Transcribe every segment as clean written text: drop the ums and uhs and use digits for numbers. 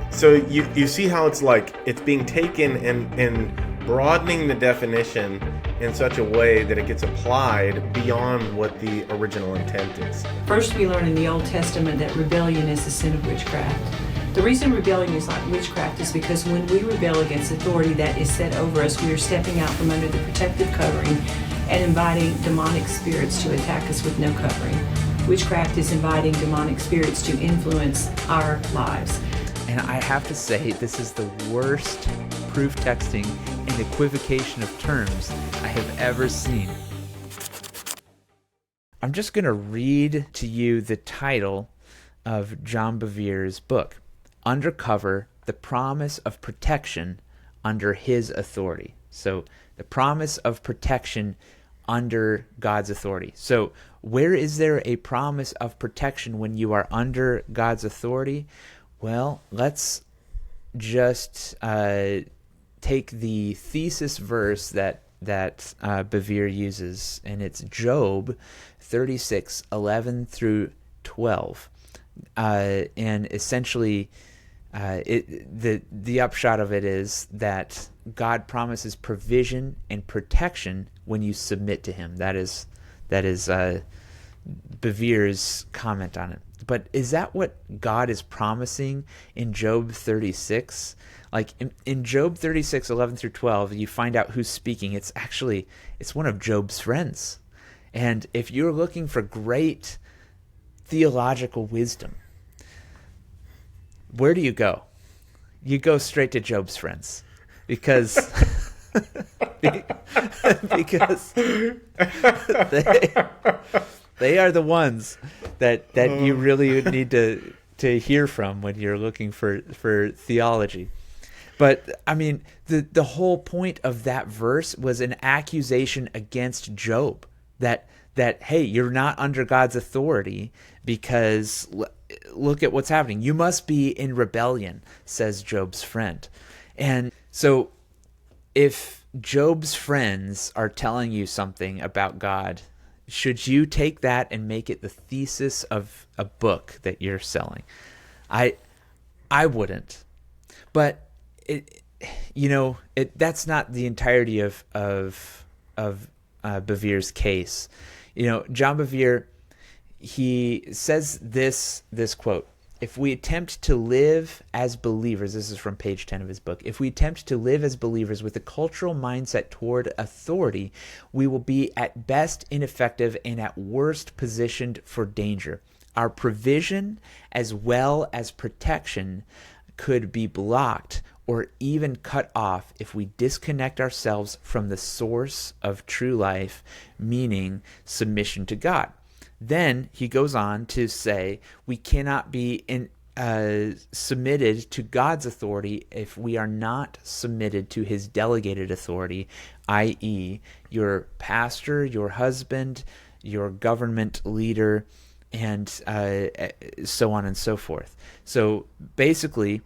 So you see how it's like it's being taken and broadening the definition in such a way that it gets applied beyond what the original intent is. First, we learn in the Old Testament that rebellion is the sin of witchcraft. The reason rebellion is like witchcraft is because when we rebel against authority that is set over us, we are stepping out from under the protective covering and inviting demonic spirits to attack us with no covering. Witchcraft is inviting demonic spirits to influence our lives. And I have to say, this is the worst proof texting and equivocation of terms I have ever seen. I'm just going to read to you the title of John Bevere's book, Undercover, The Promise of Protection Under His Authority. So, the promise of protection under God's authority. So, where is there a promise of protection when you are under God's authority? Well, let's just take the thesis verse that Bevere uses, and it's Job 36:11 through 12. And essentially, the upshot of it is that God promises provision and protection when you submit to Him. That is Bevere's comment on it. But is that what God is promising in Job 36? Like in Job 36:11 through 12, you find out who's speaking. It's one of Job's friends. And if you're looking for great theological wisdom, where do you go? You go straight to Job's friends, because because they are the ones that you really need to hear from when you're looking for theology. But I mean, the whole point of that verse was an accusation against Job that hey, you're not under God's authority because look at what's happening. You must be in rebellion, says Job's friend. And so if Job's friends are telling you something about God, should you take that and make it the thesis of a book that you're selling? I wouldn't. But that's not the entirety of Bevere's case. John Bevere, he says this quote: "If we attempt to live as believers," this is from page 10 of his book, "if we attempt to live as believers with a cultural mindset toward authority, we will be at best ineffective and at worst positioned for danger. Our provision as well as protection could be blocked or even cut off if we disconnect ourselves from the source of true life, meaning submission to God." Then he goes on to say we cannot be submitted to God's authority if we are not submitted to His delegated authority, i.e. your pastor, your husband, your government leader, and so on and so forth. So basically,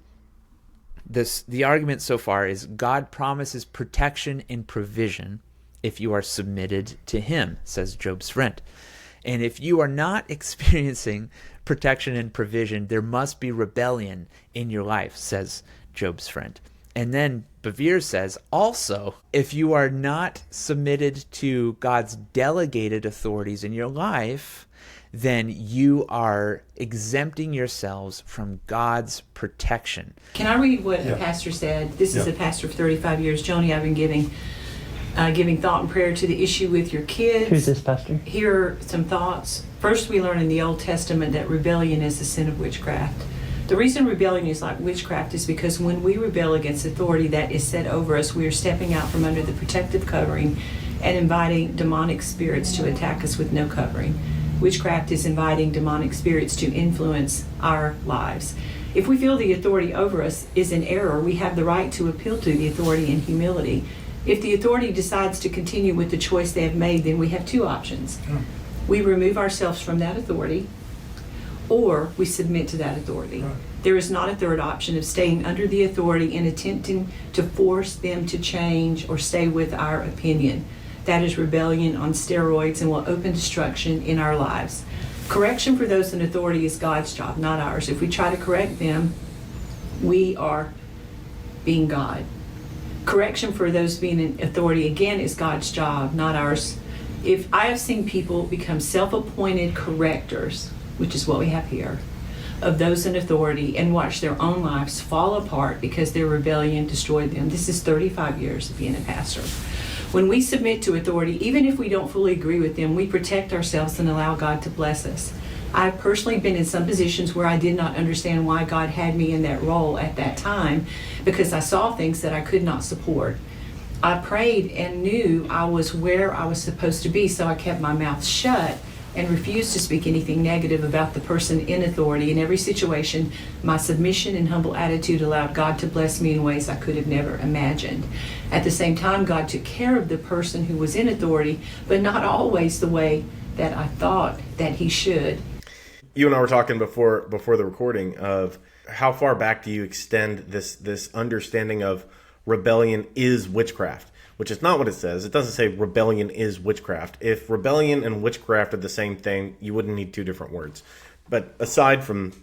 the argument so far is God promises protection and provision if you are submitted to Him, says Job's friend. And if you are not experiencing protection and provision, there must be rebellion in your life, says Job's friend. And then Bevere says, also, if you are not submitted to God's delegated authorities in your life, then you are exempting yourselves from God's protection. Can I read what a pastor said? This is a pastor for 35 years. Joni, I've been giving thought and prayer to the issue with your kids. Who's this pastor? Here are some thoughts. First, we learn in the Old Testament that rebellion is the sin of witchcraft. The reason rebellion is like witchcraft is because when we rebel against authority that is set over us, we are stepping out from under the protective covering and inviting demonic spirits to attack us with no covering. Witchcraft is inviting demonic spirits to influence our lives. If we feel the authority over us is in error, we have the right to appeal to the authority in humility. If the authority decides to continue with the choice they have made, then we have two options. We remove ourselves from that authority, or we submit to that authority. Right. There is not a third option of staying under the authority and attempting to force them to change or stay with our opinion. That is rebellion on steroids and will open destruction in our lives. Correction for those in authority is God's job, not ours. If we try to correct them, We are being God. Correction for those being in authority, again, is God's job, not ours. If I have seen people become self-appointed correctors, which is what we have here, of those in authority, and watch their own lives fall apart because their rebellion destroyed them. This is 35 years of being a pastor. When we submit to authority, even if we don't fully agree with them, we protect ourselves and allow God to bless us. I've personally been in some positions where I did not understand why God had me in that role at that time, because I saw things that I could not support. I prayed and knew I was where I was supposed to be, so I kept my mouth shut and refused to speak anything negative about the person in authority. In every situation, my submission and humble attitude allowed God to bless me in ways I could have never imagined. At the same time, God took care of the person who was in authority, but not always the way that I thought that he should. You and I were talking before the recording of how far back do you extend this understanding of rebellion is witchcraft, which is not what it says. It doesn't say rebellion is witchcraft. If rebellion and witchcraft are the same thing, you wouldn't need two different words. But aside from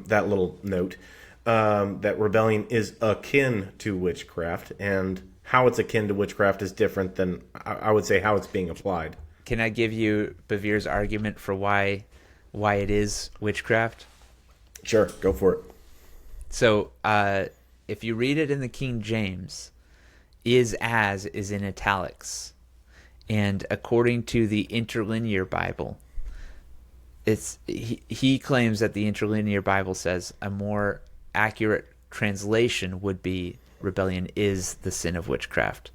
that little note, that rebellion is akin to witchcraft, and how it's akin to witchcraft is different than, I would say, how it's being applied. Can I give you Bevere's argument for why it is witchcraft? Sure, go for it. So, if you read it in the King James, is in italics. And according to the Interlinear Bible, he claims that the Interlinear Bible says a more accurate translation would be rebellion is the sin of witchcraft.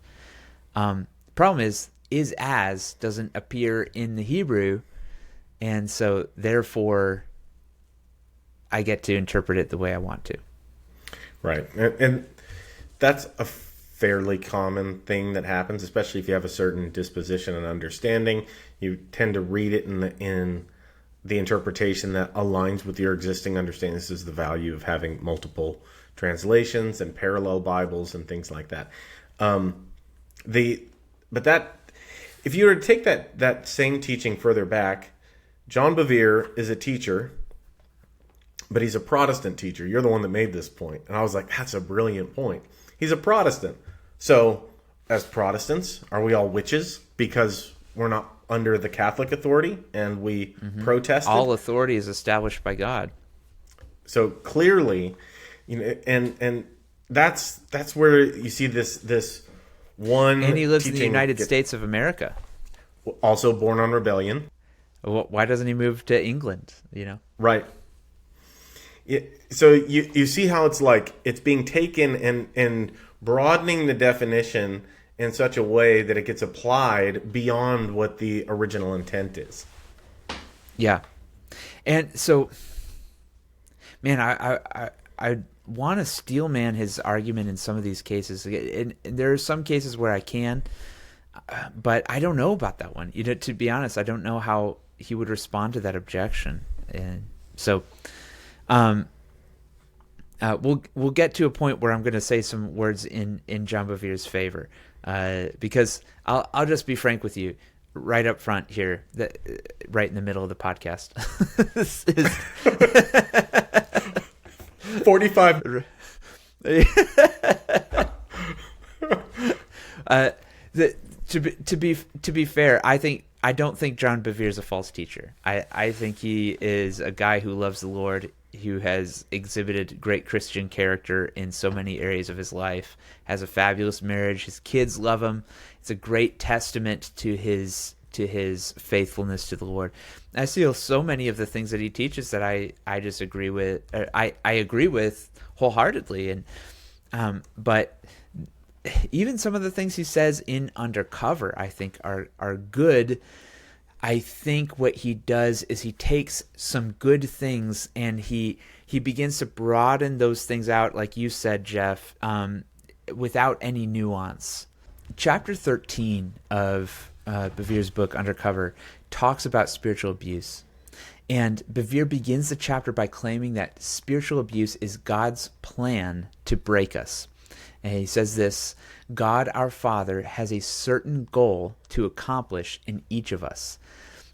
Problem is as doesn't appear in the Hebrew, and so therefore I get to interpret it the way I want to. Right. And that's a fairly common thing that happens, especially if you have a certain disposition and understanding. You tend to read it in the interpretation that aligns with your existing understanding. This is the value of having multiple translations and parallel Bibles and things like that. If you were to take that same teaching further back, John Bevere is a teacher, but he's a Protestant teacher. You're the one that made this point. And I was like, that's a brilliant point. He's a Protestant. So as Protestants, are we all witches because we're not under the Catholic authority and we protested? All authority is established by God. So clearly, and that's where you see this one. And he lives in the United States of America. Also born on rebellion. Why doesn't he move to England? Right. So you see how it's like it's being taken and broadening the definition in such a way that it gets applied beyond what the original intent is. Yeah. And so, man, I want to steel man his argument in some of these cases. And there are some cases where I can, but I don't know about that one. To be honest, I don't know how he would respond to that objection. And so we'll get to a point where I'm going to say some words in John Bevere's favor, because I'll just be frank with you right up front here, right in the middle of the podcast. This is 45. To be fair, I don't think John Bevere is a false teacher. I think he is a guy who loves the Lord, who has exhibited great Christian character in so many areas of his life, has a fabulous marriage, his kids love him. It's a great testament to his faithfulness to the Lord. I see so many of the things that he teaches that I just agree with. I agree with wholeheartedly, and but even some of the things he says in Undercover, I think are good. I think what he does is he takes some good things and he begins to broaden those things out, like you said, Jeff, without any nuance. Chapter 13 of Bevere's book, Undercover, talks about spiritual abuse. And Bevere begins the chapter by claiming that spiritual abuse is God's plan to break us. And he says this: God our Father has a certain goal to accomplish in each of us.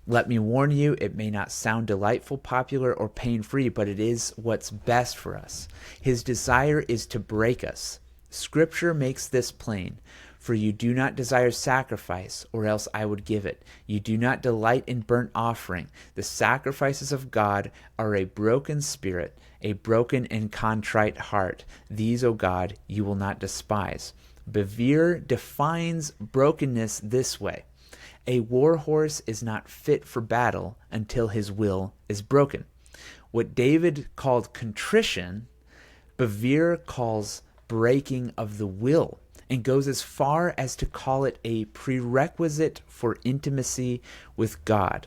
Let me warn you, it may not sound delightful, popular, or pain-free, but it is what's best for us. His desire is to break us. Scripture makes this plain. For you do not desire sacrifice, or else I would give it. You do not delight in burnt offering. The sacrifices of God are a broken spirit, a broken and contrite heart. These, O God, you will not despise. Bevere defines brokenness this way. A war horse is not fit for battle until his will is broken. What David called contrition, Bevere calls breaking of the will, and goes as far as to call it a prerequisite for intimacy with God.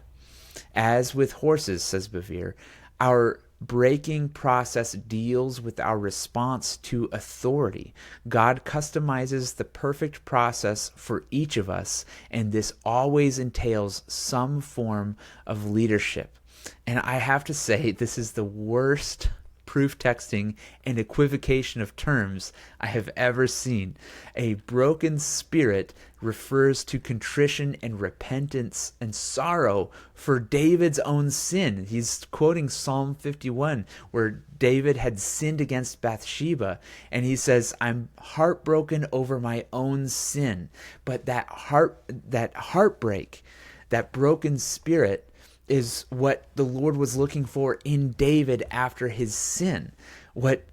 As with horses, says Bevere, our breaking process deals with our response to authority. God customizes the perfect process for each of us, and this always entails some form of leadership. And I have to say, this is the worst proof texting and equivocation of terms I have ever seen. A broken spirit refers to contrition and repentance and sorrow for David's own sin. He's quoting Psalm 51, where David had sinned against Bathsheba, and he says, I'm heartbroken over my own sin. But that heartbreak, that broken spirit, is what the Lord was looking for in David after his sin. What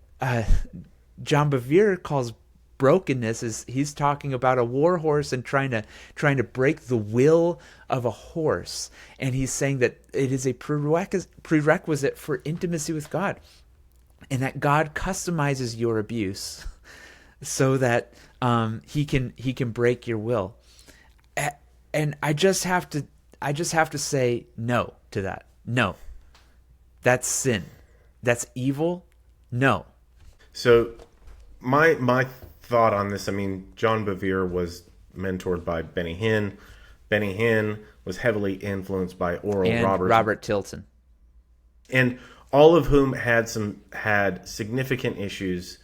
John Bevere calls brokenness is he's talking about a war horse and trying to break the will of a horse, and he's saying that it is a prerequisite for intimacy with God, and that God customizes your abuse so that he can break your will. And I just have to say no to that. No. That's sin. That's evil. No. So my thought on this, I mean, John Bevere was mentored by Benny Hinn. Benny Hinn was heavily influenced by Oral Roberts. Robert Tilton. And all of whom had significant issues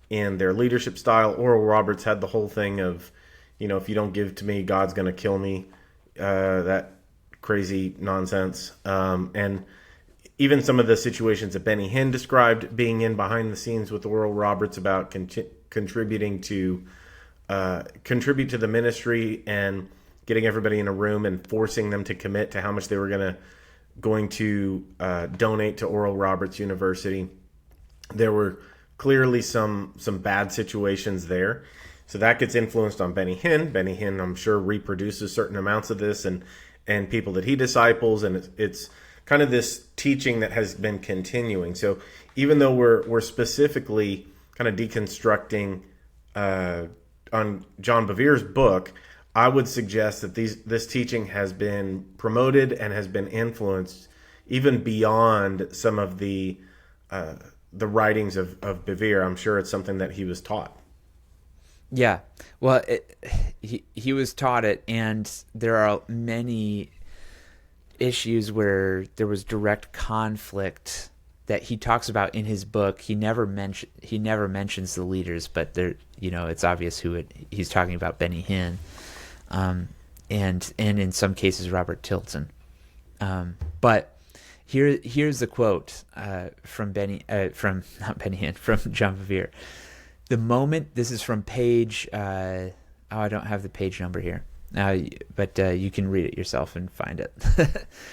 in their leadership style. Oral Roberts had the whole thing of, if you don't give to me, God's going to kill me. That crazy nonsense. And even some of the situations that Benny Hinn described being in behind the scenes with Oral Roberts about contribute to the ministry and getting everybody in a room and forcing them to commit to how much they were going to donate to Oral Roberts University. There were clearly some bad situations there. So that gets influenced on Benny Hinn. Benny Hinn, I'm sure, reproduces certain amounts of this and people that he disciples, and it's kind of this teaching that has been continuing. So even though we're specifically kind of deconstructing on John Bevere's book, I would suggest that this teaching has been promoted and has been influenced even beyond some of the writings of Bevere. I'm sure it's something that he was taught. Yeah, well, he was taught it, and there are many issues where there was direct conflict that he talks about in his book. He never mentions the leaders, but there, it's obvious he's talking about. Benny Hinn, and in some cases Robert Tilton. But here's the quote from not Benny Hinn, from John Bevere. The moment, this is from page, I don't have the page number here, but you can read it yourself and find it.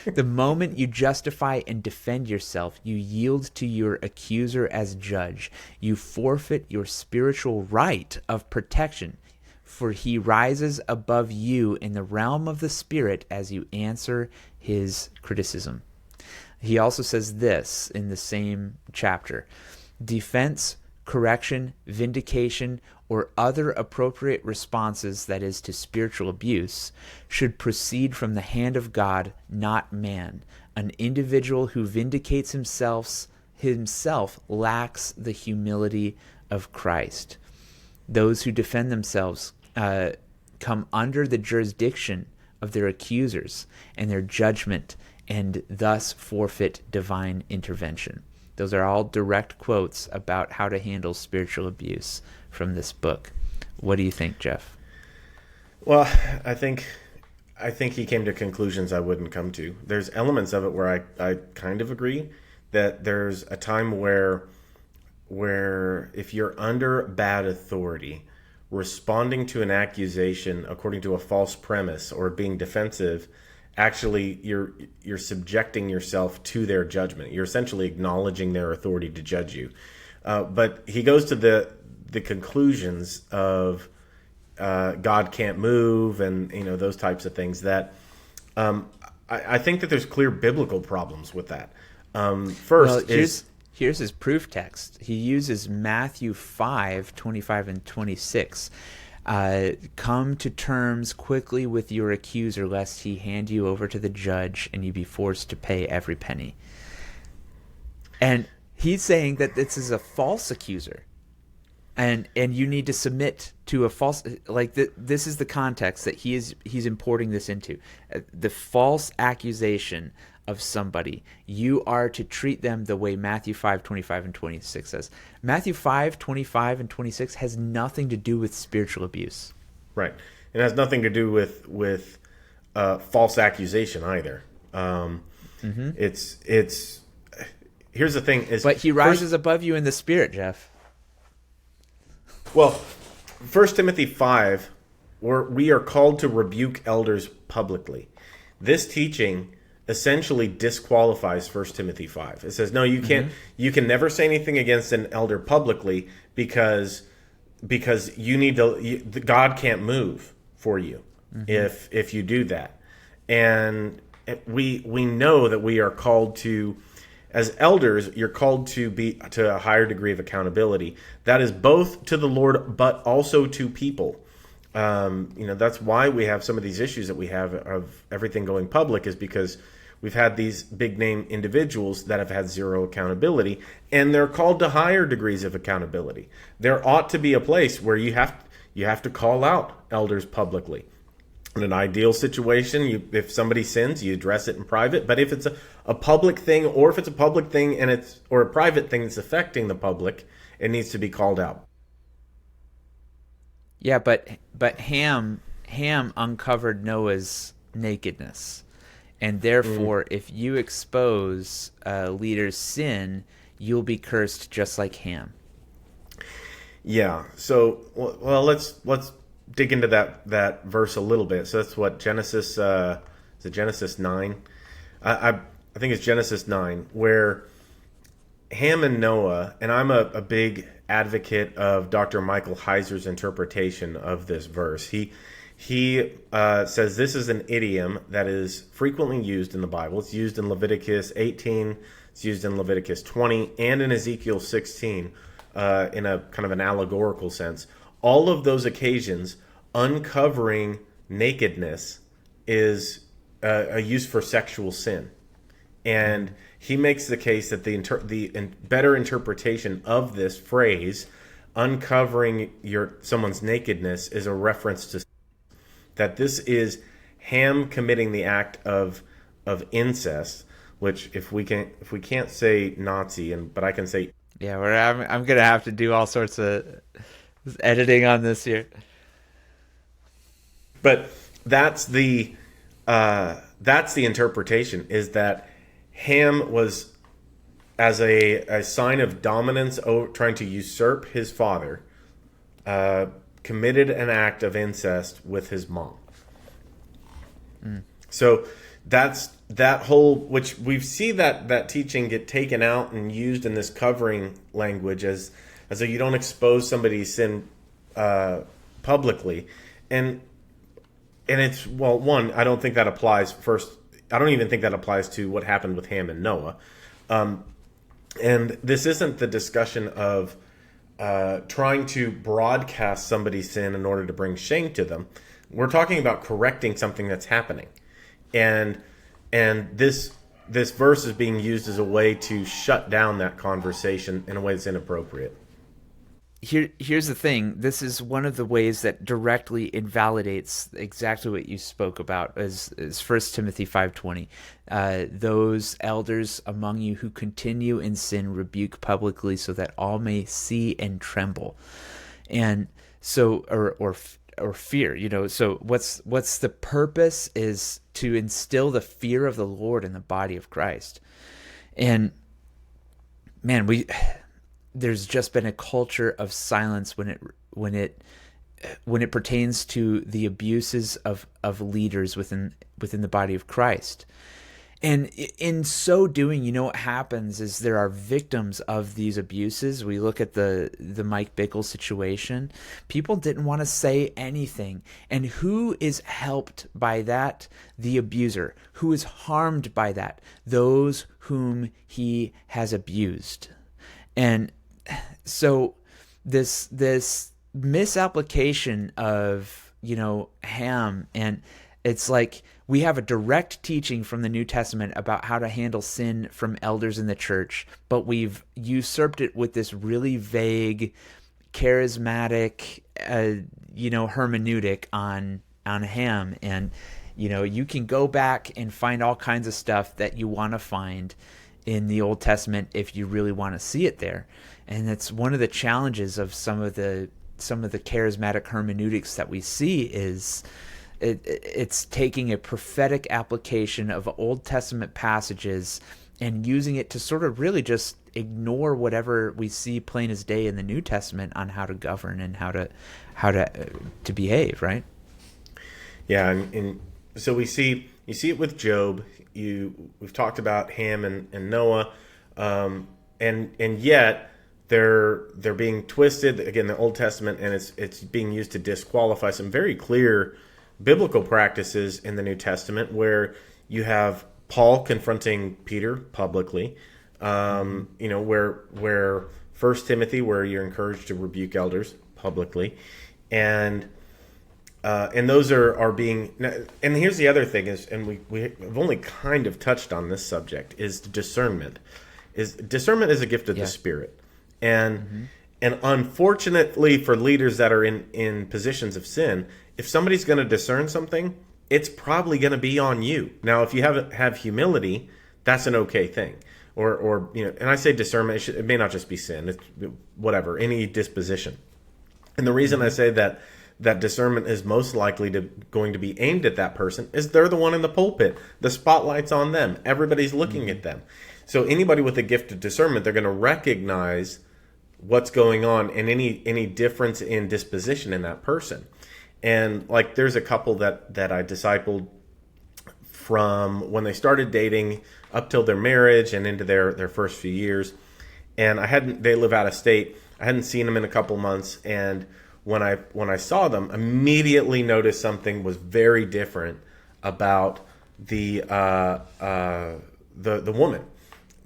The moment you justify and defend yourself, you yield to your accuser as judge. You forfeit your spiritual right of protection, for he rises above you in the realm of the spirit as you answer his criticism. He also says this in the same chapter: defense, correction, vindication, or other appropriate responses, that is, to spiritual abuse, should proceed from the hand of God, not man. An individual who vindicates himself lacks the humility of Christ. Those who defend themselves come under the jurisdiction of their accusers and their judgment, and thus forfeit divine intervention. Those are all direct quotes about how to handle spiritual abuse from this book. What do you think, Jeff? Well, I think I think he came to conclusions I wouldn't come to. There's elements of it where I kind of agree that there's a time where if you're under bad authority, responding to an accusation according to a false premise or being defensive, actually you're subjecting yourself to their judgment. You're essentially acknowledging their authority to judge you. But he goes to the conclusions of God can't move, and those types of things that I think that there's clear biblical problems with that. First, here's his proof text. He uses Matthew 5:25 and 26. Come to terms quickly with your accuser, lest he hand you over to the judge and you be forced to pay every penny. And he's saying that this is a false accuser. And you need to submit to a false, this is the context that he's importing this into. The false accusation of somebody, you are to treat them the way Matthew 5:25 and 26 says. Matthew 5:25 and 26 has nothing to do with spiritual abuse. Right. It has nothing to do with false accusation either. It's here's the thing is, but he rises above you in the spirit, Jeff. Well, 1 Timothy 5, we are called to rebuke elders publicly. This teaching essentially disqualifies 1 Timothy 5. It says, no, you can't. You can never say anything against an elder publicly because you need to. God can't move for you if you do that. And we know that we are called to. As elders, you're called to be to a higher degree of accountability. That is both to the Lord, but also to people. That's why we have some of these issues that we have of everything going public, is because we've had these big name individuals that have had zero accountability, and they're called to higher degrees of accountability. There ought to be a place where you have to call out elders publicly. In an ideal situation, if somebody sins, you address it in private. But if it's a public thing, or if it's a public thing or a private thing that's affecting the public, it needs to be called out. Yeah, but Ham uncovered Noah's nakedness, and therefore, if you expose a leader's sin, you'll be cursed just like Ham. Yeah. So, well, let's dig into that verse a little bit. So that's what Genesis is it Genesis 9? I think it's Genesis 9, where Ham and Noah, and I'm a big advocate of Dr. Michael Heiser's interpretation of this verse. He says this is an idiom that is frequently used in the Bible. It's used in Leviticus 18, it's used in Leviticus 20, and in Ezekiel 16 in a kind of an allegorical sense. All of those occasions, uncovering nakedness is a use for sexual sin. And he makes the case that the better interpretation of this phrase, uncovering someone's nakedness, is a reference to that this is Ham committing the act of incest, which if we can't say Nazi, but I can say, yeah, I'm gonna have to do all sorts of editing on this here. But that's the interpretation, is that Ham was, as a sign of dominance, trying to usurp his father, committed an act of incest with his mom. So that's that whole, which we see that teaching get taken out and used in this covering language as though you don't expose somebody's sin publicly. And it's, well, one, I don't think that applies first. I don't even think that applies to what happened with Ham and Noah. And this isn't the discussion of trying to broadcast somebody's sin in order to bring shame to them. We're talking about correcting something that's happening. And this verse is being used as a way to shut down that conversation in a way that's inappropriate. Here's the thing. This is one of the ways that directly invalidates exactly what you spoke about, as 1 Timothy 5:20. Those elders among you who continue in sin rebuke publicly, so that all may see and tremble. And so, or fear, so what's the purpose is to instill the fear of the Lord in the body of Christ. And man, there's just been a culture of silence when it pertains to the abuses of leaders within the body of Christ. And in so doing, what happens is there are victims of these abuses. We look at the Mike Bickle situation. People didn't want to say anything. And who is helped by that? The abuser. Who is harmed by that? Those whom he has abused. And so this misapplication of, Ham, and it's like we have a direct teaching from the New Testament about how to handle sin from elders in the church, but we've usurped it with this really vague, charismatic, hermeneutic on Ham. And, you can go back and find all kinds of stuff that you want to find in the Old Testament if you really want to see it there. And that's one of the challenges of some of the charismatic hermeneutics that we see is it's taking a prophetic application of Old Testament passages and using it to sort of really just ignore whatever we see plain as day in the New Testament on how to govern and how to behave, right? Yeah, and so you see it with Job. We've talked about Ham and Noah, and yet they're being twisted again, the Old Testament, and it's being used to disqualify some very clear biblical practices in the New Testament, where you have Paul confronting Peter publicly, where 1 Timothy, where you're encouraged to rebuke elders publicly, and those are being. And here's the other thing is, and we've only kind of touched on this subject, is discernment. Discernment is a gift of the Spirit, and unfortunately for leaders that are in positions of sin, if somebody's going to discern something, it's probably going to be on you. Now, if you have humility, that's an okay thing. Or and I say discernment, it may not just be sin. It's whatever, any disposition. And the reason I say that discernment is most likely going to be aimed at that person is they're the one in the pulpit. The spotlight's on them. Everybody's looking at them. So anybody with a gift of discernment, they're going to recognize what's going on and any difference in disposition in that person. And like there's a couple that I discipled from when they started dating up till their marriage and into their first few years. And they live out of state. I hadn't seen them in a couple months, and when I saw them, immediately noticed something was very different about the woman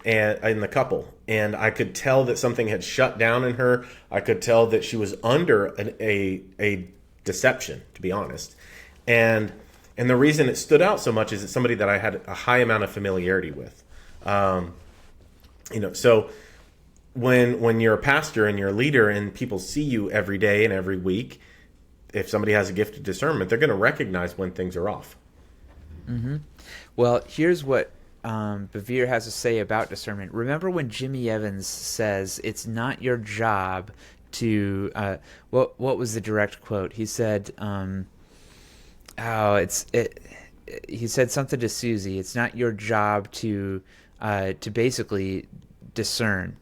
and in the couple. And I could tell that something had shut down in her. I could tell that she was under a deception, to be honest. And the reason it stood out so much is it's somebody that I had a high amount of familiarity with. So when you're a pastor and you're a leader and people see you every day and every week, if somebody has a gift of discernment, they're going to recognize when things are off. Mm-hmm. Well, here's what Bevere has to say about discernment. Remember when Jimmy Evans says it's not your job to what was the direct quote? He said, he said something to Suzy. It's not your job to basically discern.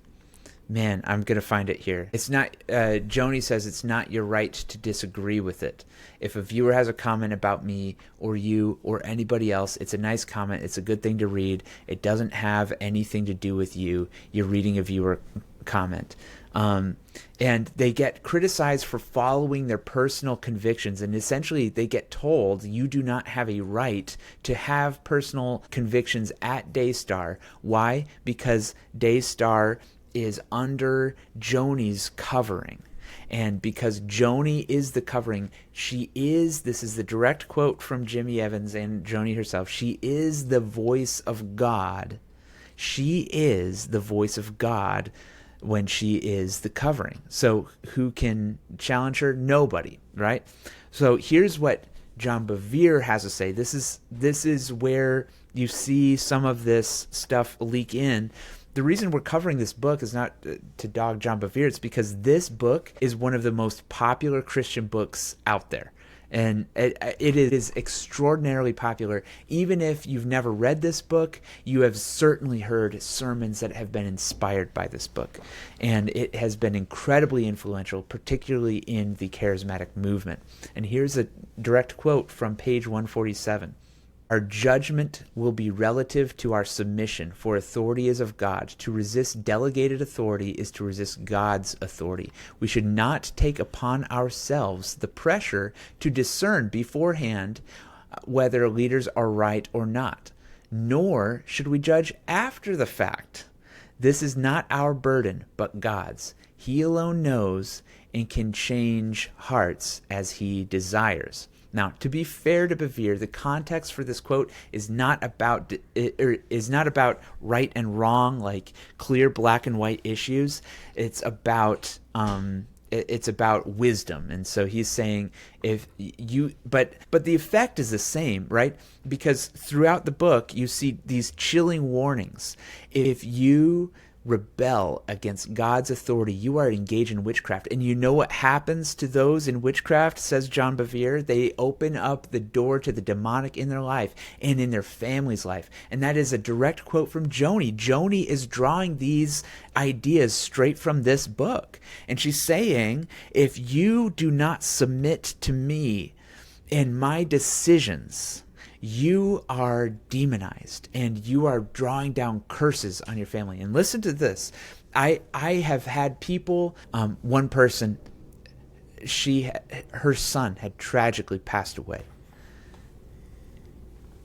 Man, I'm going to find it here. It's not, Joni says it's not your right to disagree with it. If a viewer has a comment about me or you or anybody else, it's a nice comment. It's a good thing to read. It doesn't have anything to do with you. You're reading a viewer comment. And they get criticized for following their personal convictions. And essentially they get told you do not have a right to have personal convictions at Daystar. Why? Because Daystar is under Joni's covering. And because Joni is the covering, this is the direct quote from Jimmy Evans and Joni herself, she is the voice of God. She is the voice of God when she is the covering. So who can challenge her? Nobody, right? So here's what John Bevere has to say. This is where you see some of this stuff leak in. The reason we're covering this book is not to dog John Bevere. It's because this book is one of the most popular Christian books out there. And it is extraordinarily popular. Even if you've never read this book, you have certainly heard sermons that have been inspired by this book. And it has been incredibly influential, particularly in the charismatic movement. And here's a direct quote from page 147. Our judgment will be relative to our submission, for authority is of God. To resist delegated authority is to resist God's authority. We should not take upon ourselves the pressure to discern beforehand whether leaders are right or not, nor should we judge after the fact. This is not our burden, but God's. He alone knows and can change hearts as he desires. Now, to be fair to Bevere, the context for this quote is not about right and wrong, like clear black and white issues. It's about wisdom. And so he's saying, but the effect is the same, right? Because throughout the book you see these chilling warnings. If you rebel against God's authority, you are engaged in witchcraft. And you know what happens to those in witchcraft, says John Bevere? They open up the door to the demonic in their life and in their family's life. And that is a direct quote from Joni. Joni is drawing these ideas straight from this book. And she's saying, if you do not submit to me in my decisions, you are demonized and you are drawing down curses on your family. And listen to this. I have had people, one person, her son had tragically passed away.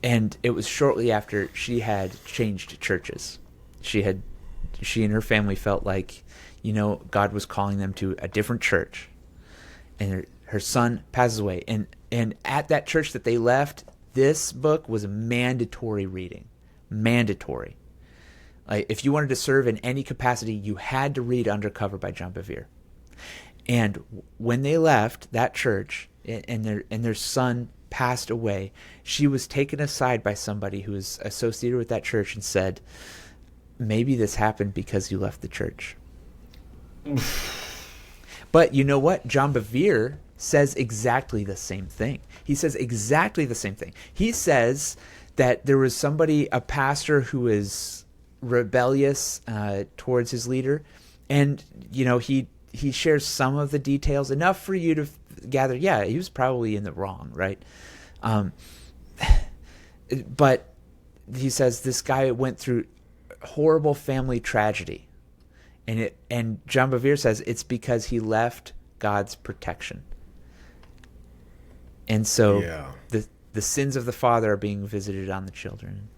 And it was shortly after she had changed churches. She and her family felt like, God was calling them to a different church. And her son passes away. And at that church that they left, this book was a mandatory reading. Mandatory. Like, if you wanted to serve in any capacity, you had to read Undercover by John Bevere. And when they left that church and their son passed away, she was taken aside by somebody who was associated with that church and said, maybe this happened because you left the church. But you know what? John Bevere says exactly the same thing. He says exactly the same thing. He says that there was a pastor who is rebellious towards his leader, and he shares some of the details, enough for you to gather, yeah, he was probably in the wrong, right? But he says this guy went through horrible family tragedy, and John Bevere says it's because he left God's protection. And so the sins of the father are being visited on the children.